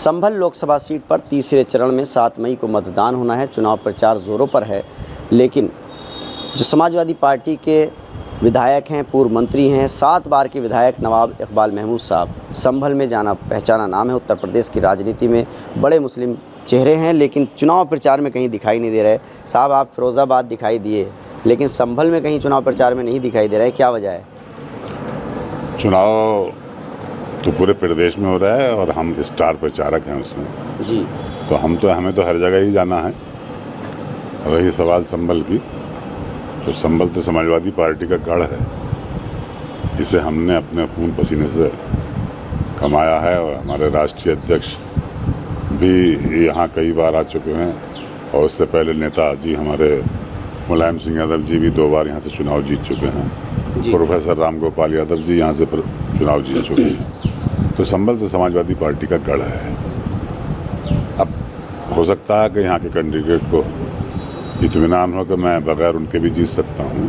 संभल Lok Sabha seat पर तीसरे चरण में 7 मई को मतदान होना है। चुनाव प्रचार जोरों पर है, लेकिन जो समाजवादी पार्टी के विधायक हैं, पूर्व मंत्री हैं, 7 बार के विधायक नवाब इकबाल महमूद साहब, संभल में जाना पहचाना नाम है। उत्तर प्रदेश की राजनीति में बड़े मुस्लिम चेहरे हैं, लेकिन चुनाव प्रचार में कहीं दिखाई नहीं दे रहे। साहब, आप फिरोज़ाबाद दिखाई दिए, लेकिन संभल में कहीं चुनाव प्रचार में नहीं दिखाई दे रहे, क्या वजह है? चुनाव तो पूरे प्रदेश में हो रहा है और हम स्टार प्रचारक हैं उसमें जी। तो हमें तो हर जगह ही जाना है। रही सवाल संभल की, तो संभल तो समाजवादी पार्टी का गढ़ है। इसे हमने अपने खून पसीने से कमाया है और हमारे राष्ट्रीय अध्यक्ष भी यहाँ कई बार आ चुके हैं और उससे पहले नेताजी हमारे मुलायम सिंह यादव जी भी 2 बार यहाँ से चुनाव जीत चुके हैं। प्रोफेसर राम गोपाल यादव जी यहाँ से चुनाव जीत चुके हैं। तो संभल तो समाजवादी पार्टी का गढ़ है। अब हो सकता है कि यहाँ के कैंडिडेट को इत्मीनान हो कि मैं बगैर उनके भी जीत सकता हूँ,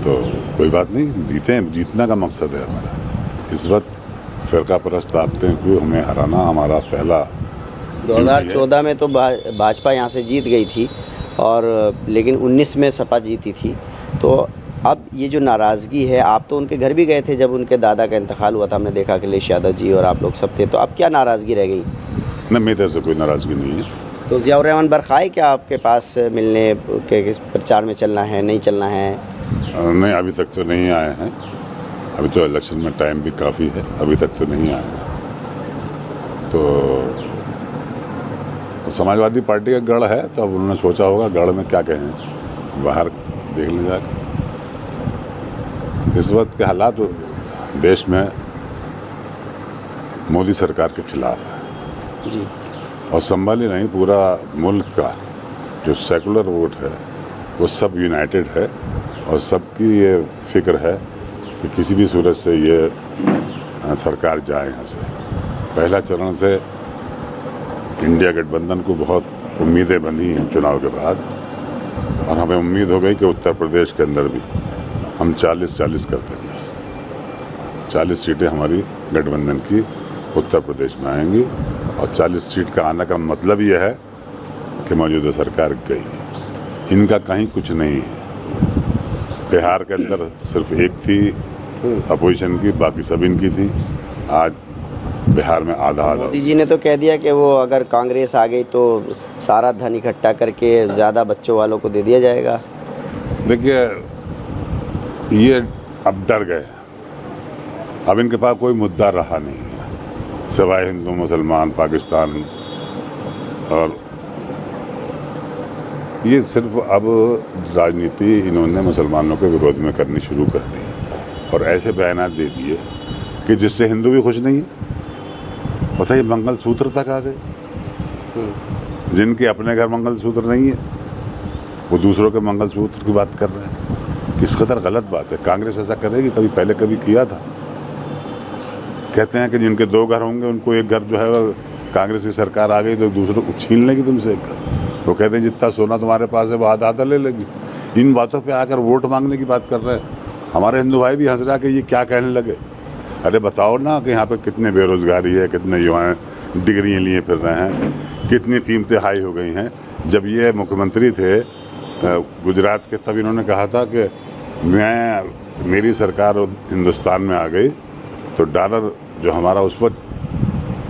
तो कोई बात नहीं, जीतना का मकसद है हमारा। इस वक्त फ़िरका परस्त ताकतें को हमें हराना हमारा पहला। 2014 में तो भाजपा यहाँ से जीत गई थी, और लेकिन 19 में सपा जीती थी। तो अब ये जो नाराज़गी है, आप तो उनके घर भी गए थे जब उनके दादा का इंतकाल हुआ था, हमने देखा अखिलेश यादव जी और आप लोग सब थे, तो अब क्या नाराज़गी रह गई? नहीं, मेरी तरफ से कोई नाराज़गी नहीं है। तो ज़ियाउर रहमान बरखाए क्या आपके पास मिलने के प्रचार में चलना है, नहीं चलना है? नहीं, अभी तक तो नहीं आए हैं। अभी तो इलेक्शन में टाइम भी काफ़ी है, अभी तक तो नहीं आए हैं। तो समाजवादी पार्टी का गढ़ है, तो अब उन्होंने सोचा होगा गढ़ में क्या कहें, बाहर देख ले जाकर। इस वक्त के हालात देश में मोदी सरकार के खिलाफ है जी। और संभल ही नहीं, पूरा मुल्क का जो सेकुलर वोट है वो सब यूनाइटेड है और सबकी ये फिक्र है कि किसी भी सूरत से ये सरकार जाए यहाँ से। पहला चरण से इंडिया गठबंधन को बहुत उम्मीदें बंधी हैं चुनाव के बाद, और हमें उम्मीद हो गई कि उत्तर प्रदेश के अंदर भी हम 40-40 कर देंगे। 40 सीटें हमारी गठबंधन की उत्तर प्रदेश में आएंगी, और 40 सीट का आने का मतलब यह है कि मौजूदा सरकार गई, इनका कहीं कुछ नहीं है। बिहार के अंदर सिर्फ एक थी अपोजिशन की, बाकी सब इनकी थी। आज बिहार में आधा। मोदी जी ने तो कह दिया कि वो अगर कांग्रेस आ गई तो सारा धन इकट्ठा करके ज़्यादा बच्चों वालों को दे दिया जाएगा। देखिए, ये अब डर गए, अब इनके पास कोई मुद्दा रहा नहीं है सिवाय हिंदू मुसलमान पाकिस्तान, और ये सिर्फ अब राजनीति इन्होंने मुसलमानों के विरोध में करनी शुरू कर दी और ऐसे बयान दे दिए कि जिससे हिंदू भी खुश नहीं है। बताइए, मंगलसूत्र तक आ गए। जिनके अपने घर मंगलसूत्र नहीं है वो दूसरों के मंगलसूत्र की बात कर रहे हैं। किस कदर गलत बात है। कांग्रेस ऐसा करेगी? कभी किया था? कहते हैं कि जिनके 2 घर होंगे उनको एक घर जो है, कांग्रेस की सरकार आ गई तो दूसरों को छीन लेगी तुमसे एक घर। वो कहते हैं जितना सोना तुम्हारे पास है वो आधा ले लेगी। इन बातों पे आकर वोट मांगने की बात कर रहे हैं। हमारे हिंदू भाई भी हंस रहा कि ये क्या कहने लगे। अरे बताओ ना कि यहाँ पे कितने बेरोजगारी है, कितने युवा डिग्रियाँ लिए फिर रहे हैं, कितनी कीमतें हाई हो गई हैं। जब ये मुख्यमंत्री थे गुजरात के, तब इन्होंने कहा था कि मेरी सरकार हिंदुस्तान में आ गई तो डॉलर जो हमारा उस पर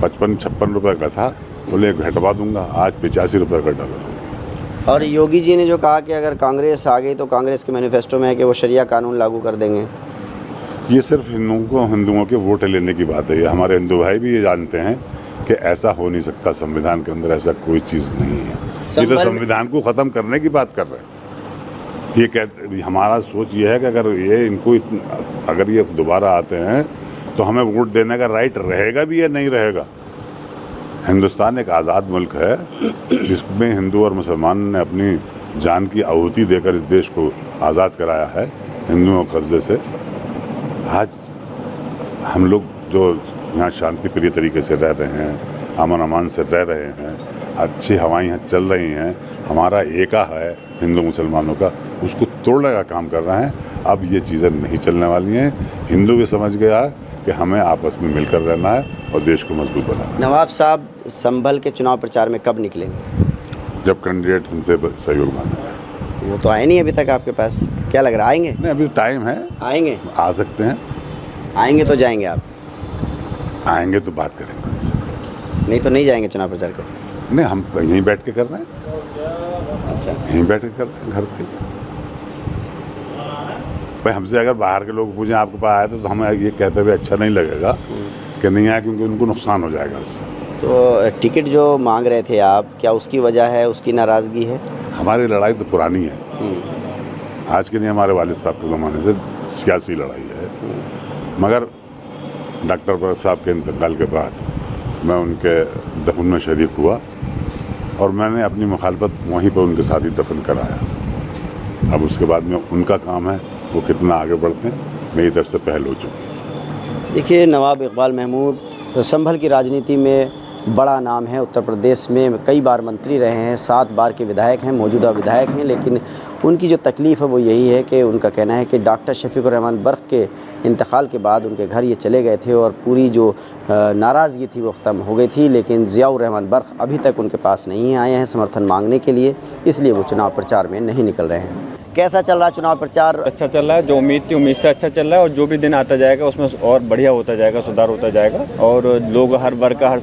55-56 रुपये का था, बोले घटवा दूंगा, आज 85 रुपये का डॉलर। और योगी जी ने जो कहा कि अगर कांग्रेस आ गई तो कांग्रेस के मैनिफेस्टो में है कि वो शरिया कानून लागू कर देंगे। ये सिर्फ हिंदुओं के वोट लेने की बात है। ये हमारे हिंदू भाई भी ये जानते हैं कि ऐसा हो नहीं सकता। संविधान के अंदर ऐसा कोई चीज़ नहीं है। ये तो संविधान को ख़त्म करने की बात कर रहे हैं। ये कहते, हमारा सोच ये है कि अगर ये दोबारा आते हैं तो हमें वोट देने का राइट रहेगा भी या नहीं रहेगा। हिंदुस्तान एक आज़ाद मुल्क है जिसमें हिंदू और मुसलमान ने अपनी जान की आहुति देकर इस देश को आज़ाद कराया है हिंदुओं के कब्जे से। आज हम लोग जो यहाँ शांति प्रिय तरीके से रह रहे हैं, अमन अमान से रह रहे हैं, अच्छी हवाएं यहाँ चल रही हैं, हमारा एका है हिंदू मुसलमानों का, उसको तोड़ने का काम कर रहे हैं। अब ये चीज़ें नहीं चलने वाली हैं। हिंदू भी समझ गया है कि हमें आपस में मिलकर रहना है और देश को मजबूत बनाना है। नवाब साहब संभल के चुनाव प्रचार में कब निकलेंगे? जब कैंडिडेट उनसे सहयोग मांगेंगे। वो तो आए नहीं अभी तक आपके पास, क्या लग रहा है आएंगे? नहीं, अभी टाइम है, आएंगे? आ सकते हैं। आएंगे तो जाएंगे आप? आएंगे तो बात करेंगे उनसे। नहीं तो नहीं जाएंगे चुनाव प्रचार करने? नहीं, हम यहीं बैठ के कर रहे हैं। अच्छा, यहीं बैठ के कर रहे हैं घर पे। भाई हमसे अगर बाहर के लोग पूछें आपके पास आए तो हमें ये कहते हुए अच्छा नहीं लगेगा कि नहीं आया, क्योंकि उनको नुकसान हो जाएगा उससे। तो टिकट जो मांग रहे थे आप, क्या उसकी वजह है, उसकी नाराज़गी है? हमारी लड़ाई तो पुरानी है, आज के नहीं, हमारे वालिद साहब के ज़माने से सियासी लड़ाई है। मगर डॉक्टर भरत साहब के इंतकाल के बाद मैं उनके दफन में शरीक हुआ और मैंने अपनी मुखालफत वहीं पर उनके साथ ही दफन कराया। अब उसके बाद में उनका काम है वो कितना आगे बढ़ते हैं, मेरी तरफ से पहल हो चुकी है। देखिए, नवाब इकबाल महमूद संभल की राजनीति में बड़ा नाम है। उत्तर प्रदेश में कई बार मंत्री रहे हैं, 7 बार के विधायक हैं, मौजूदा विधायक हैं। लेकिन उनकी जो तकलीफ़ है वो यही है कि उनका कहना है कि डॉक्टर शफीकुर रहमान बर्क़ के इंतकाल के बाद उनके घर ये चले गए थे और पूरी जो नाराज़गी थी वो ख़त्म हो गई थी। लेकिन ज़ियाउर रहमान बर्क़ अभी तक उनके पास नहीं आए हैं समर्थन मांगने के लिए, इसलिए वो चुनाव प्रचार में नहीं निकल रहे हैं। कैसा चल रहा चुनाव प्रचार? अच्छा चल रहा है, जो उम्मीद थी उम्मीद से अच्छा चल रहा है और जो भी दिन आता जाएगा उसमें और बढ़िया होता जाएगा, सुधार होता जाएगा और लोग हर वर्ग का, हर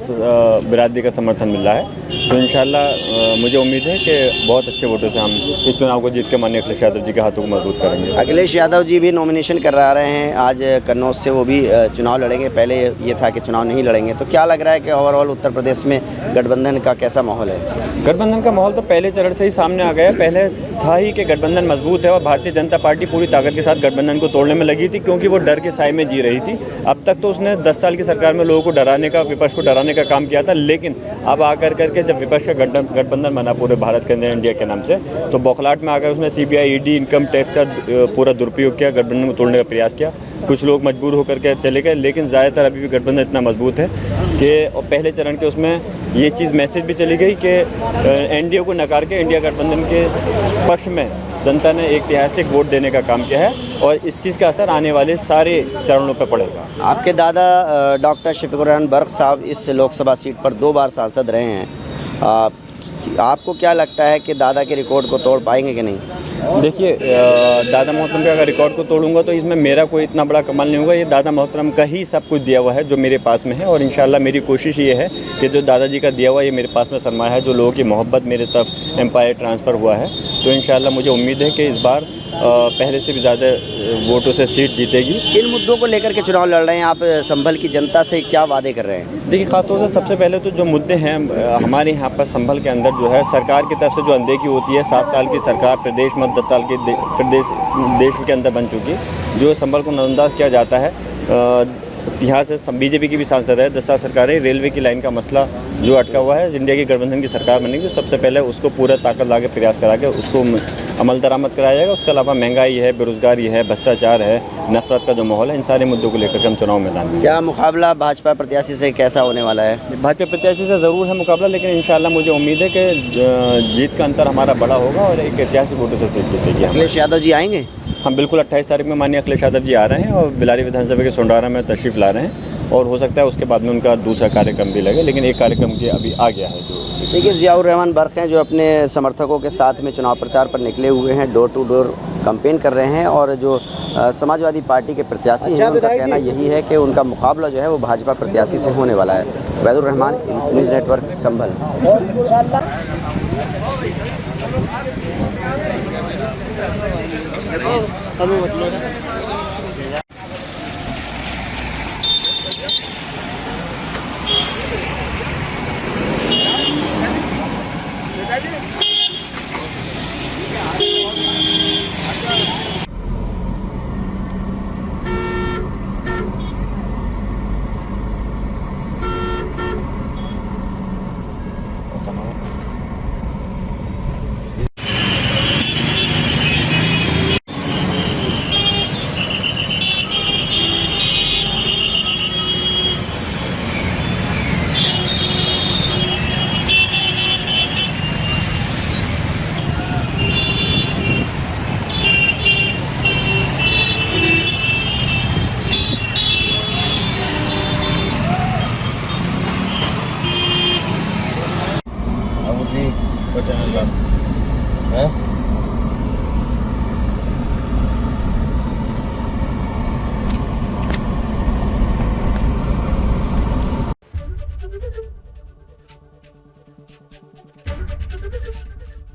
बिरादरी का समर्थन मिल रहा है। तो इंशाल्लाह मुझे उम्मीद है कि बहुत अच्छे वोटों से हम इस चुनाव को जीत के माननीय अखिलेश यादव जी के हाथों को मजबूत करेंगे। अखिलेश यादव जी भी नॉमिनेशन करा रहे हैं, आज कन्नौज से वो भी चुनाव लड़ेंगे। पहले ये था कि चुनाव नहीं लड़ेंगे, तो क्या लग रहा है कि ओवरऑल उत्तर प्रदेश में गठबंधन का कैसा माहौल है? गठबंधन का माहौल तो पहले चरण से ही सामने आ गया है। पहले था ही कि गठबंधन मजबूत है और भारतीय जनता पार्टी पूरी ताकत के साथ गठबंधन को तोड़ने में लगी थी, क्योंकि वो डर के साए में जी रही थी। अब तक तो उसने 10 साल की सरकार में लोगों को डराने का, विपक्ष को डराने का काम किया था। लेकिन अब आकर करके जब विपक्ष का गठबंधन बना पूरे भारत के अंदर इंडिया के नाम से, तो बौखलाहट में आकर उसने CBI, ED, इनकम टैक्स का पूरा दुरुपयोग किया, गठबंधन को तोड़ने का प्रयास किया। कुछ लोग मजबूर होकर के चले गए, लेकिन ज़्यादातर अभी भी गठबंधन इतना मजबूत है कि पहले चरण के उसमें ये चीज़ मैसेज भी चली गई कि NDA को नकार के इंडिया गठबंधन के पक्ष में जनता ने एक ऐतिहासिक वोट देने का काम किया है और इस चीज़ का असर आने वाले सारे चरणों पर पड़ेगा। आपके दादा डॉक्टर शफीकुर रहमान बर्क़ साहब इस लोकसभा सीट पर 2 बार सांसद रहे हैं। आपको क्या लगता है कि दादा के रिकॉर्ड को तोड़ पाएंगे कि नहीं? देखिए, दादा मोहतरम के अगर रिकॉर्ड को तोड़ूंगा तो इसमें मेरा कोई इतना बड़ा कमाल नहीं होगा। ये दादा मोहतरम का ही सब कुछ दिया हुआ है जो मेरे पास में है और इंशाल्लाह मेरी कोशिश ये है कि जो दादाजी का दिया हुआ ये मेरे पास में सरमाया है, जो लोगों की मोहब्बत मेरे तरफ एम्पायर ट्रांसफ़र हुआ है, तो इंशाल्लाह मुझे उम्मीद है कि इस बार पहले से भी ज़्यादा वोटों से सीट जीतेगी। किन मुद्दों को लेकर के चुनाव लड़ रहे हैं आप? संभल की जनता से क्या वादे कर रहे हैं? देखिए, ख़ासतौर से सबसे पहले तो जो मुद्दे हैं हमारे यहाँ पर संभल के अंदर जो है सरकार की तरफ से जो अनदेखी होती है, 7 साल की सरकार प्रदेश में 10 साल की देश के अंदर बन चुकी, जो संभल को नज़रअंदाज किया जाता है। यहाँ से BJP की भी सांसद है, 10 साल सरकार है। रेलवे की लाइन का मसला जो अटका हुआ है, इंडिया की गठबंधन की सरकार बनेगी तो सबसे पहले उसको पूरा ताकत ला के प्रयास करा के उसको अमल दरामद कराया जाएगा। उसके अलावा महंगाई है, बेरोजगारी है, भ्रष्टाचार है, नफरत का जो माहौल है, इन सारे मुद्दों को लेकर के हम चुनाव मैदान में। क्या मुकाबला भाजपा प्रत्याशी से कैसा होने वाला है? भाजपा प्रत्याशी से ज़रूर है मुकाबला, लेकिन इंशाल्लाह मुझे उम्मीद है कि जीत का अंतर हमारा बड़ा होगा और एक ऐतिहासिक वोटों से सीट जीतेगी। अखिलेश यादव जी आएंगे? हम बिल्कुल 28 तारीख में माननीय अखिलेश यादव जी आ रहे हैं और बिलारी विधानसभा के सोंडारा में तशरीफ़ ला रहे हैं और हो सकता है उसके बाद में उनका दूसरा कार्यक्रम भी लगे, लेकिन एक कार्यक्रम के अभी आ गया है। जो देखिए, ज़ियाउर रहमान बर्क़ हैं जो अपने समर्थकों के साथ में चुनाव प्रचार पर निकले हुए हैं, डोर टू डोर कैंपेन कर रहे हैं और जो समाजवादी पार्टी के प्रत्याशी हैं उनका कहना यही है कि उनका मुकाबला जो है वो भाजपा प्रत्याशी से होने वाला है। वैदुर रहमान, न्यूज़ नेटवर्क, संभल।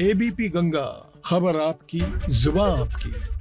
एबीपी गंगा, खबर आपकी, जुबान आपकी।